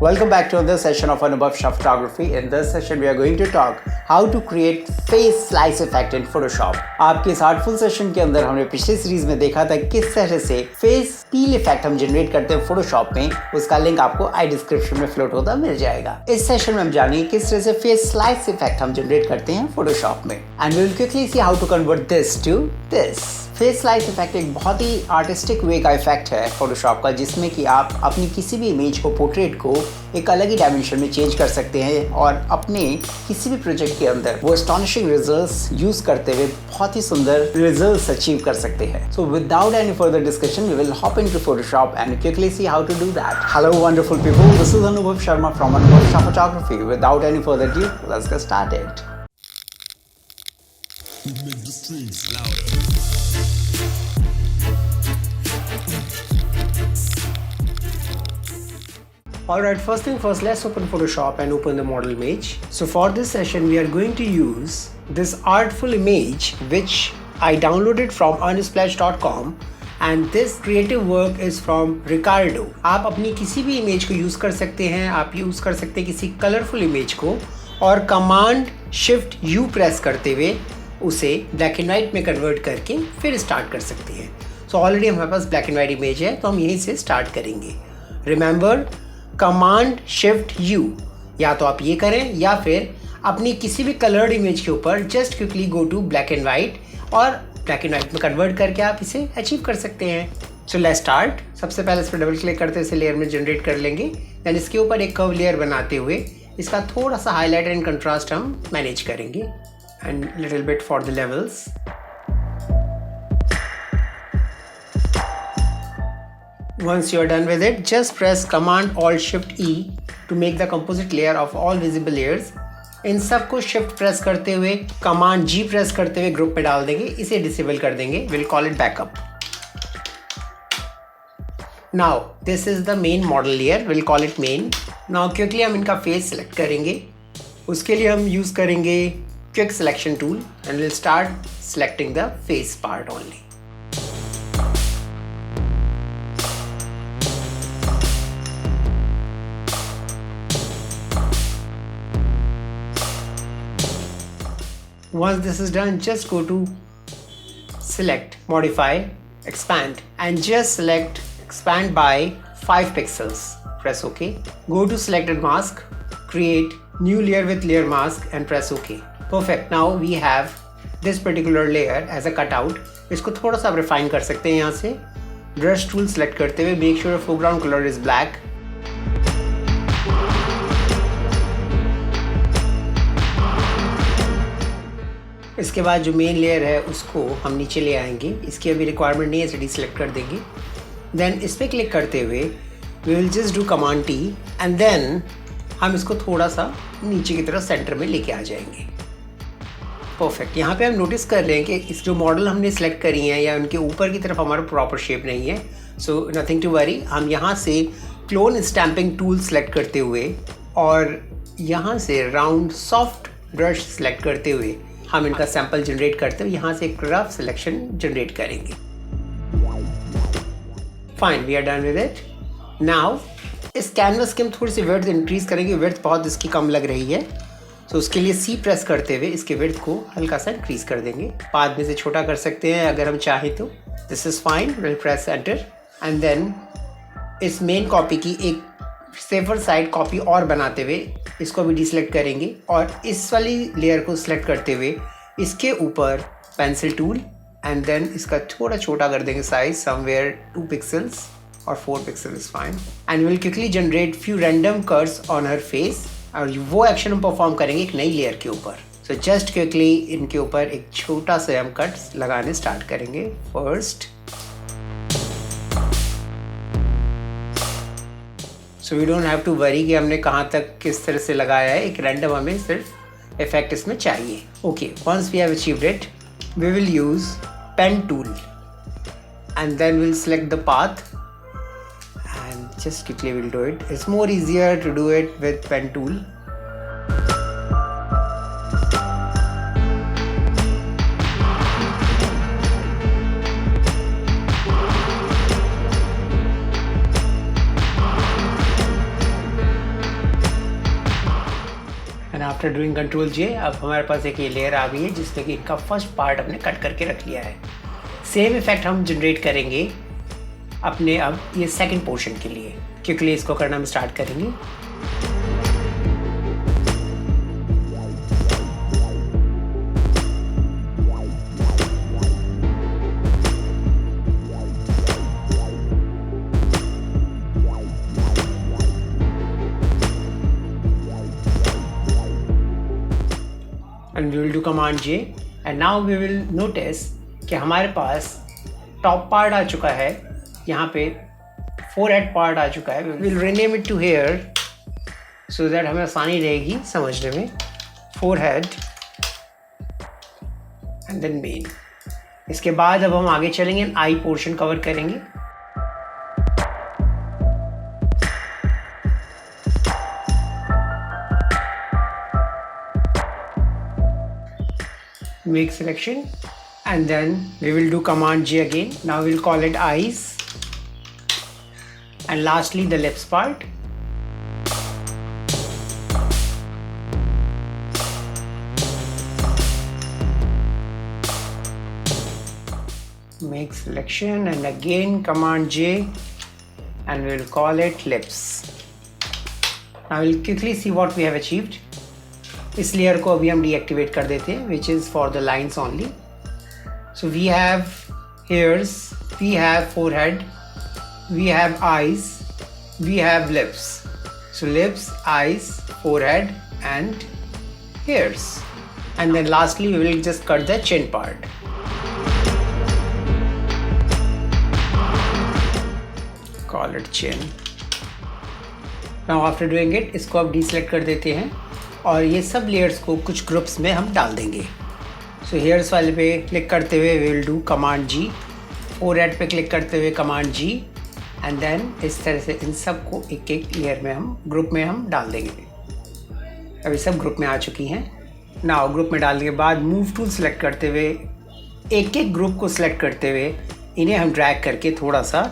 Welcome back to another session of anubhavshaphotography. In this session, we are going to talk how to create face slice effect in Photoshop. आपके इस artful session के अंदर हमने पिछले series में देखा था किस तरह से फेस पील इफेक्ट हम जनरेट करते हैं फोटोशॉप में. उसका लिंक आपको आई डिस्क्रिप्शन में फ्लोट होता मिल जाएगा. इस सेशन में हम जानेंगे किस तरह से फेस स्लाइस इफेक्ट हम जनरेट करते हैं फोटोशॉप में. And we will quickly see how to convert this to this. Face slice effect एक बहुत ही आर्टिस्टिक वे का इफेक्ट है फोटोशॉप का, जिसमें कि आप अपनी किसी भी इमेज को, पोर्ट्रेट को एक अलग ही डायमेंशन में चेंज कर सकते हैं और अपने किसी भी प्रोजेक्ट के अंदर वो एस्टॉनिशिंग रिजल्ट्स यूज करते हुए बहुत ही सुंदर रिजल्ट्स अचीव कर सकते हैं. So without any further discussion we will hop into Photoshop and quickly see how to do that. Hello wonderful people, this is Anubhav Sharma from anubhavshaphotography. Without any further ado, let's get started. Make the streets louder. Alright, first thing first, let's open Photoshop and open the model image. So for this session, we are going to use this artful image which I downloaded from unsplash.com and this creative work is from Ricardo. आप अपनी किसी भी image को use कर सकते हैं. आप use कर सकते हैं किसी कलरफुल इमेज को और कमांड शिफ्ट यू प्रेस करते हुए उसे ब्लैक एंड वाइट में कन्वर्ट करके फिर स्टार्ट कर सकते हैं. सो ऑलरेडी हमारे पास ब्लैक एंड वाइट इमेज है तो हम यहीं से स्टार्ट करेंगे. Remember, command shift you. या तो आप ये करें या फिर अपनी किसी भी कलर्ड इमेज के ऊपर just quickly go to black and white और ब्लैक एंड वाइट में कन्वर्ट करके आप इसे अचीव कर सकते हैं. So let's start. सबसे पहले इस पर डबल क्लिक करते इसे लेयर में जनरेट कर लेंगे. देन इसके ऊपर एक कर्व लेयर बनाते हुए इसका थोड़ा सा हाईलाइट एंड कंट्रास्ट हम मैनेज करेंगे and little bit for the levels. Once you are done with it, just press Command Alt Shift E to make the composite layer of all visible layers. इन सब को shift press करते हुए command G press करते हुए group में डाल देंगे. इसे डिसेबल कर देंगे. We'll call it backup. Now this is the main model layer. We'll call it main. Now quickly हम इनका फेस सेलेक्ट करेंगे. उसके लिए हम यूज करेंगे Quick Selection tool and we'll start selecting the face part only. Once this is done, just go to select, modify, expand and just select expand by 5 pixels. Press OK. Go to selected mask, create new layer with layer mask and press OK. Perfect. Now we have this particular layer as a cutout. इसको थोड़ा सा refine कर सकते हैं. यहाँ से brush tool select करते हुए make sure foreground color is black. इसके बाद जो मेन लेयर है उसको हम नीचे ले आएंगे. इसकी अभी रिक्वायरमेंट नहीं है, इसे डीसेलेक्ट कर देंगे. देन इस पर क्लिक करते हुए we will just do command T and then हम इसको थोड़ा सा नीचे की तरफ सेंटर में लेके आ जाएंगे. परफेक्ट. यहाँ पे हम नोटिस कर रहे हैं कि इस जो मॉडल हमने सेलेक्ट करी हैं या उनके ऊपर की तरफ हमारा प्रॉपर शेप नहीं है. So nothing to worry. हम यहाँ से क्लोन स्टैम्पिंग टूल सेलेक्ट करते हुए और यहाँ से राउंड सॉफ्ट ब्रश सेलेक्ट करते हुए हम इनका सैंपल जनरेट करते हुए यहाँ से एक रफ सिलेक्शन जनरेट करेंगे. Fine, we are done with it. Now इस कैनवस की हम थोड़ी सी विड्थ इंक्रीज करेंगे. विड्थ बहुत इसकी कम लग रही है, तो उसके लिए सी प्रेस करते हुए इसके विड्थ को हल्का सा इंक्रीज कर देंगे. बाद में से छोटा कर सकते हैं अगर हम चाहें तो. This is fine. Will press enter and then इस मेन कॉपी की एक सेफर साइड कॉपी और बनाते हुए इसको भी डिसेलेक्ट करेंगे और इस वाली लेयर को सिलेक्ट करते हुए इसके ऊपर पेंसिल टूल एंड देन इसका थोड़ा छोटा कर देंगे साइज समवेयर 2 पिक्सल्स और 4 pixel is fine. And will quickly generate few random cuts on her face और वो एक्शन हम परफॉर्म करेंगे एक नई लेयर के ऊपर. सो जस्ट क्विकली इनके ऊपर एक छोटा सा हम कट्स लगाने स्टार्ट करेंगे. First, so we don't have to worry कि हमने कहाँ तक किस तरह से लगाया है. एक रैंडम हमें सिर्फ इफेक्ट इसमें चाहिए. Okay, once we have achieved it we will use pen tool and then will select the path and just quickly will do it. It's more easier to do it with pen tool. After doing control J अब हमारे पास एक ये layer आ गई है जिसमें कि इनका first part हमने कट करके रख लिया है। सेम इफेक्ट हम जनरेट करेंगे अपने अब ये सेकंड पोर्शन के लिए, क्योंकि इसको करना हम स्टार्ट करेंगे। And we will do command J and now we will notice कि हमारे पास टॉप पार्ट आ चुका है, यहाँ पे forehead पार्ट आ चुका है। We will rename it to here so that हमें आसानी रहेगी समझने में। forehead and then main। इसके बाद अब हम आगे चलेंगे, आई पोर्शन कवर करेंगे। Make selection and then we will do command J again. Now we'll call it eyes and lastly the lips part. Make selection and again command J and we'll call it lips. Now we'll quickly see what we have achieved. इस layer को अभी हम deactivate कर देते हैं, which is for the lines only. So we have hairs, we have forehead, we have eyes, we have lips. So lips, eyes, forehead and hairs and then lastly we will just cut the chin part. Call it chin. Now after doing it इसको अब deselect कर देते हैं और ये सब layers को कुछ ग्रुप्स में हम डाल देंगे। सो हेयर्स वाले पे क्लिक करते हुए we will do command G, forehead पे क्लिक करते हुए कमांड जी एंड देन इस तरह से इन सब को एक एक लेयर में हम ग्रुप में हम डाल देंगे। अभी सब ग्रुप में आ चुकी हैं। नाउ ग्रुप में डालने के बाद मूव टूल सेलेक्ट करते हुए एक एक ग्रुप को सिलेक्ट करते हुए इन्हें हम ड्रैग करके थोड़ा सा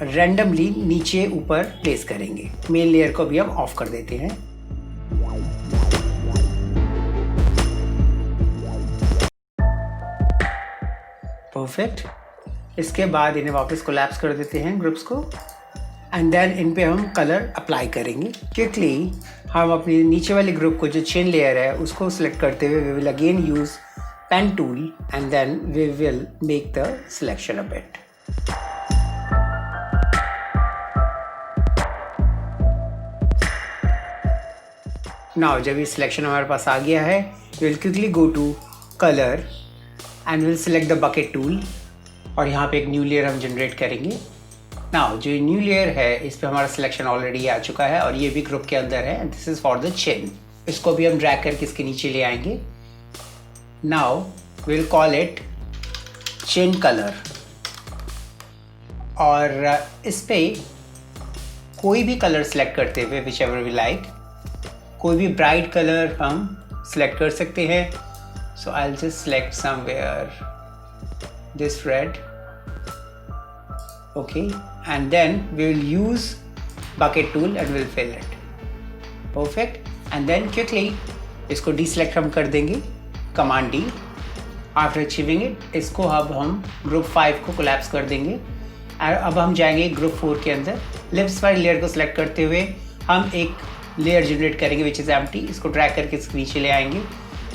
रैंडमली नीचे ऊपर प्लेस करेंगे। मेन लेयर को भी हम ऑफ कर देते हैं। परफेक्ट। इसके बाद इन्हें वापस कोलैप्स कर देते हैं ग्रुप्स को एंड देन इन पे हम कलर अप्लाई करेंगे। क्विकली हम अपनी नीचे वाले ग्रुप को जो चिन लेयर है उसको सिलेक्ट करते हुए we will again use pen tool and then we will make the selection a bit. Now जब ये सिलेक्शन हमारे पास आ गया है we will quickly go to colour and will select the bucket tool और यहाँ पे एक न्यू लेयर हम जनरेट करेंगे। नाउ जो न्यू लेयर है इस पे हमारा सिलेक्शन ऑलरेडी आ चुका है और ये भी ग्रुप के अंदर है। This is for the chin. इसको भी हम ड्रैग करके इसके नीचे ले आएंगे। Now will call it chin colour और इस पे कोई भी कलर सेलेक्ट करते हुए विच एवर वी लाइक, कोई भी ब्राइट कलर हम सेलेक्ट कर सकते हैं। So I'll just select somewhere this red, okay, and then we will use bucket tool and we'll fill it. Perfect. And then quickly इसको deselect हम कर देंगे command D. After achieving it इसको अब हम group 5 को collapse कर देंगे और अब हम जाएंगे group 4 के अंदर। lips वाली लेयर को select करते हुए हम एक लेयर जनरेट करेंगे which is empty। इसको ड्रैग करके इसके नीचे ले आएंगे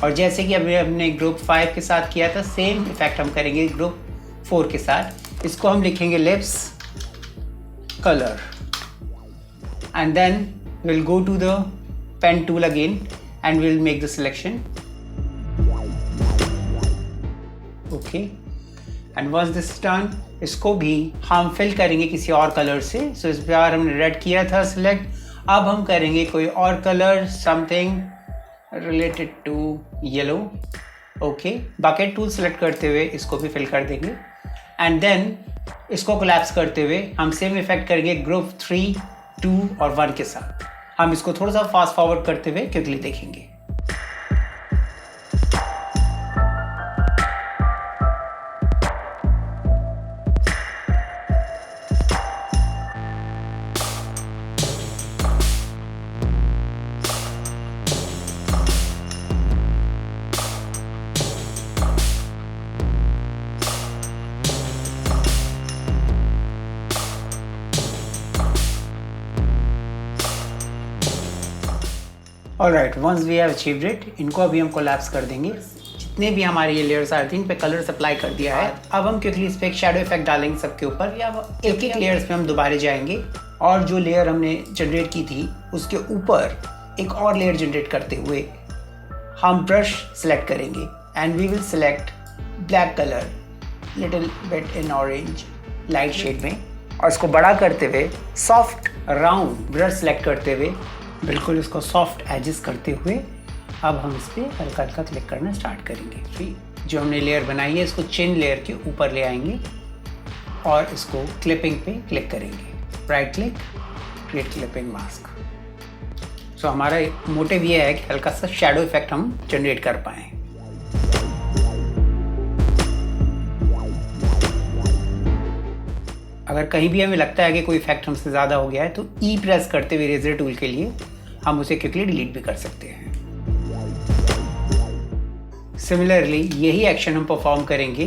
और जैसे कि अभी हमने ग्रुप 5 के साथ किया था सेम इफेक्ट हम करेंगे ग्रुप 4 के साथ। इसको हम लिखेंगे lips colour and then will go to the pen tool again and will make the selection. Okay and once this done इसको भी हम फिल करेंगे किसी और कलर से। सो इस बार हमने रेड किया था सिलेक्ट, अब हम करेंगे कोई और colour, something related to yellow। Okay bucket tool select करते हुए इसको भी फिल कर देंगे एंड देन इसको कोलैप्स करते हुए हम सेम इफेक्ट करेंगे ग्रुप 3, 2 और 1 के साथ। हम इसको थोड़ा सा फास्ट फॉरवर्ड करते हुए क्विकली देखेंगे। Alright, once we have achieved it, इनको अभी हम कोलैप्स कर देंगे। जितने भी हमारे ये लेयर्स आए थे इन पे कलर अप्लाई कर दिया है। अब हम क्विकली इस पे एक शैडो इफेक्ट डालेंगे सबके ऊपर, या एक एक लेयर्स पे हम दोबारा जाएंगे और जो लेयर हमने जनरेट की थी उसके ऊपर एक और लेयर जनरेट करते हुए हम ब्रश सेलेक्ट करेंगे and we will select black colour little bit in orange light shade में, और इसको बड़ा करते हुए सॉफ्ट राउंड ब्रश सेलेक्ट करते हुए बिल्कुल इसको सॉफ्ट एजेस करते हुए अब हम इस पर हल्का हल्का क्लिक करना स्टार्ट करेंगे। फिर जो हमने लेयर बनाई है इसको चिन लेयर के ऊपर ले आएंगे और इसको क्लिपिंग पे क्लिक करेंगे। Right click, create clipping mask. So हमारा मोटिव ये है कि हल्का सा शैडो इफेक्ट हम जनरेट कर पाएँ। अगर कहीं भी हमें लगता है कि कोई इफेक्ट हमसे ज़्यादा हो गया है तो ई प्रेस करते हुए इरेजर टूल के लिए हम उसे क्विकली डिलीट भी कर सकते हैं। सिमिलरली यही एक्शन हम परफॉर्म करेंगे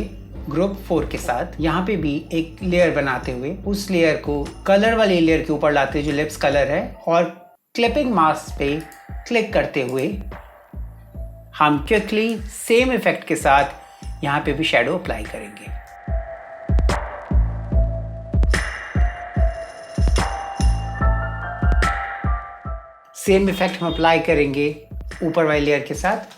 ग्रुप 4 के साथ। यहाँ पे भी एक लेयर बनाते हुए उस लेयर को कलर वाले लेयर के ऊपर लाते हुए जो लिप्स कलर है और क्लिपिंग मास्क पे क्लिक करते हुए हम क्विकली सेम इफेक्ट के साथ यहाँ पे भी शैडो अप्लाई करेंगे। सेम इफेक्ट हम अप्लाई करेंगे ऊपर वाले लेयर के साथ।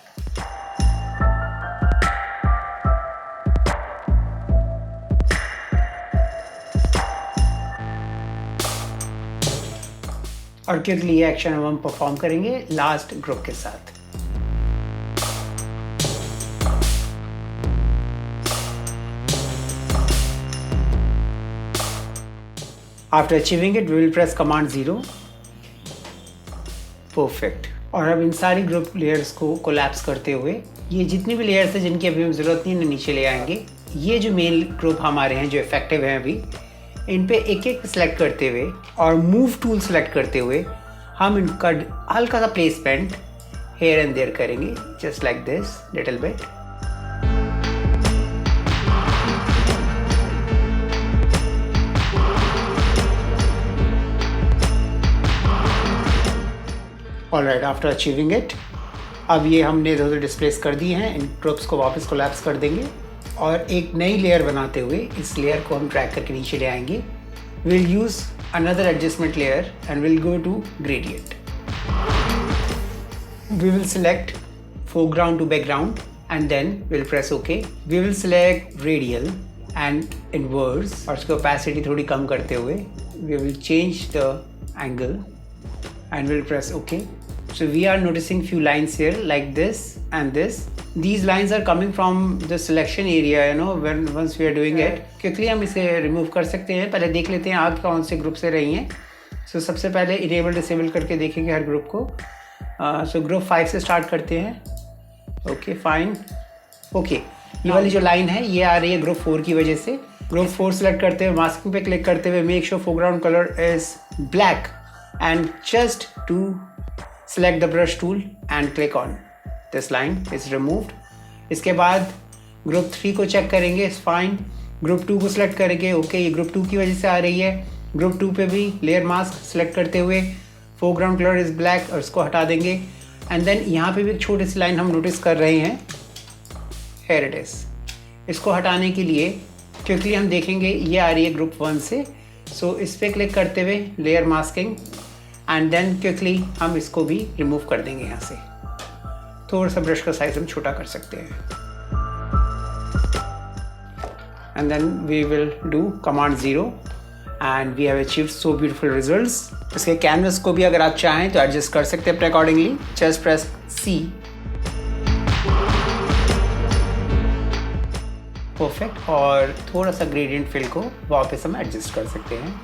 और क्विकली ये एक्शन हम परफॉर्म करेंगे लास्ट ग्रुप के साथ। After achieving it we will press command 0। Perfect. और अब इन सारी ग्रुप लेयर्स को कोलैप्स करते हुए ये जितनी भी लेयर्स हैं जिनकी अभी हम ज़रूरत नहीं है नीचे ले आएंगे। ये जो मेन ग्रुप हमारे हैं जो इफेक्टिव हैं अभी, इन पे एक एक सेलेक्ट करते हुए और मूव टूल सेलेक्ट करते हुए हम इनका हल्का सा प्लेसमेंट हेयर एंड देयर करेंगे, just like this little bit. Alright, after achieving it अब ये हमने इधर डिस्प्लेस कर दिए हैं। इन ग्रुप्स को वापस कोलैप्स कर देंगे और एक नई लेयर बनाते हुए इस लेयर को हम ड्रैग करके नीचे ले आएंगे। Will use another adjustment layer and will go to gradient. We will select foreground to background and then we'll press OK. We will select radial and inverse और उसकी opacity थोड़ी कम करते हुए we will change the angle and we'll press OK. So we are noticing few lines here like this and this. These lines are coming from the selection area, you know, once we are doing it. Quickly हम इसे remove कर सकते हैं। पहले देख लेते हैं आप कौन से ग्रुप से रही हैं। So सबसे पहले enable disable करके देखेंगे हर ग्रुप को। So ग्रुप 5 से स्टार्ट करते हैं। Okay fine. ओके ये वाली जो लाइन है ये आ रही है ग्रुप 4 की वजह से। ग्रुप 4 सेलेक्ट करते हुए मास्किंग पे क्लिक करते हुए make sure foreground colour is black and just to select the brush tool and click on this line is removed. इसके बाद ग्रुप 3 को चेक करेंगे, इट्स फाइन। ग्रुप 2 को सिलेक्ट करेंगे, ओके ये ग्रुप 2 की वजह से आ रही है। ग्रुप 2 पे भी लेयर मास्क सेलेक्ट करते हुए फोरग्राउंड कलर इज ब्लैक और इसको हटा देंगे। एंड देन यहाँ पे भी एक छोटी सी लाइन हम नोटिस कर रहे हैं, हेयर इट इज। इसको हटाने के लिए क्विकली हम देखेंगे ये आ रही है ग्रुप 1 से। सो इस पर क्लिक करते हुए layer masking and then quickly हम इसको भी रिमूव कर देंगे। यहाँ से थोड़ा सा ब्रश का साइज हम छोटा कर सकते हैं and then we will do command 0 and we have achieved so beautiful results. इसके कैनवस को भी अगर आप चाहें तो एडजस्ट कर सकते हैं अपने accordingly. Just press C। Perfect. और थोड़ा सा ग्रेडियंट फिल को वापस हम एडजस्ट कर सकते हैं।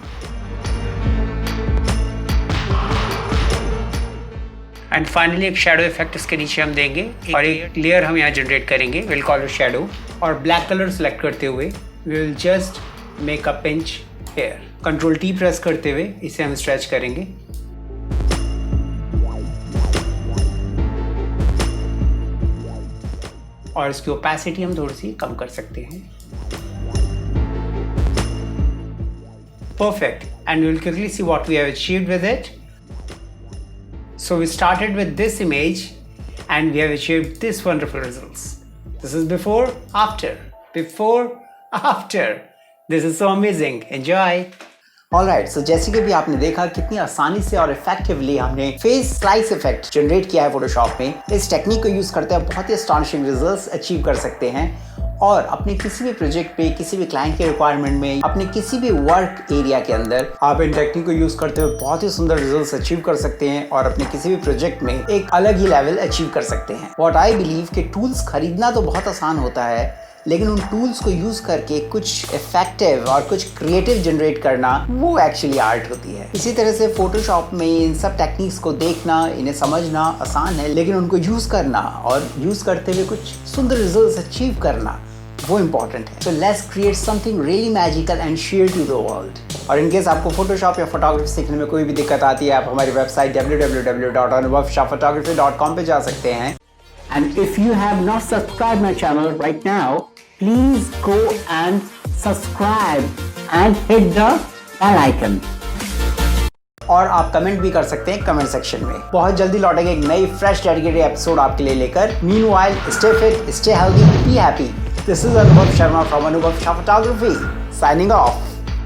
एंड फाइनली एक शैडो इफेक्ट इसके नीचे हम देंगे और एक लेयर हम यहाँ जनरेट करेंगे, विल कॉल इट शैडो। और ब्लैक कलर सेलेक्ट करते हुए we will just make a pinch hair. Control T press करते हुए इसे हम स्ट्रेच करेंगे। और इसकी ओपेसिटी हम थोड़ी सी कम कर सकते हैं। Perfect. And we will quickly see what we have achieved with it. So we started with this image and we have achieved this wonderful results. This is before, after. This is so amazing. Enjoy. Alright, so जैसे कि भी आपने देखा कितनी आसानी से और effectively हमने फेस स्लाइस इफेक्ट जनरेट किया है फोटोशॉप में। इस टेक्निक को यूज करते हैं बहुत ही अस्टॉनिशिंग रिजल्ट्स अचीव कर सकते हैं और अपने किसी भी प्रोजेक्ट पे, किसी भी क्लाइंट के रिक्वायरमेंट में, अपने किसी भी वर्क एरिया के अंदर आप इन टेक्निक को यूज करते हुए बहुत ही सुंदर रिजल्ट्स अचीव कर सकते हैं और अपने किसी भी प्रोजेक्ट में एक अलग ही लेवल अचीव कर सकते हैं। व्हाट आई बिलीव कि टूल्स खरीदना तो बहुत आसान होता है, लेकिन उन टूल्स को यूज करके कुछ इफेक्टिव और कुछ क्रिएटिव जनरेट करना वो एक्चुअली आर्ट होती है। इसी तरह से फोटोशॉप में इन सब टेक्निक्स को देखना, इन्हें समझना आसान है, लेकिन उनको यूज करना और यूज करते हुए कुछ सुंदर रिजल्ट्स अचीव करना वो इम्पोर्टेंट है। So let's create something really magical and share to the world. और इनकेस आपको फोटोशॉप या फोटोग्राफी सीखने में कोई भी दिक्कत आती है, आप हमारी वेबसाइट www.anubhavshaphotography.com पे जा सकते हैं। And if you have not subscribed my channel right now, please go and subscribe and hit the bell icon. और आप कमेंट भी कर सकते हैं कमेंट सेक्शन में। बहुत जल्दी लौटेंगे एक नई फ्रेश डेडिकेटेड एपिसोड आपके लिए लेकर। Meanwhile, stay fit, stay healthy, be happy. This is Anubhav Sharma from Anubhav Photography signing off.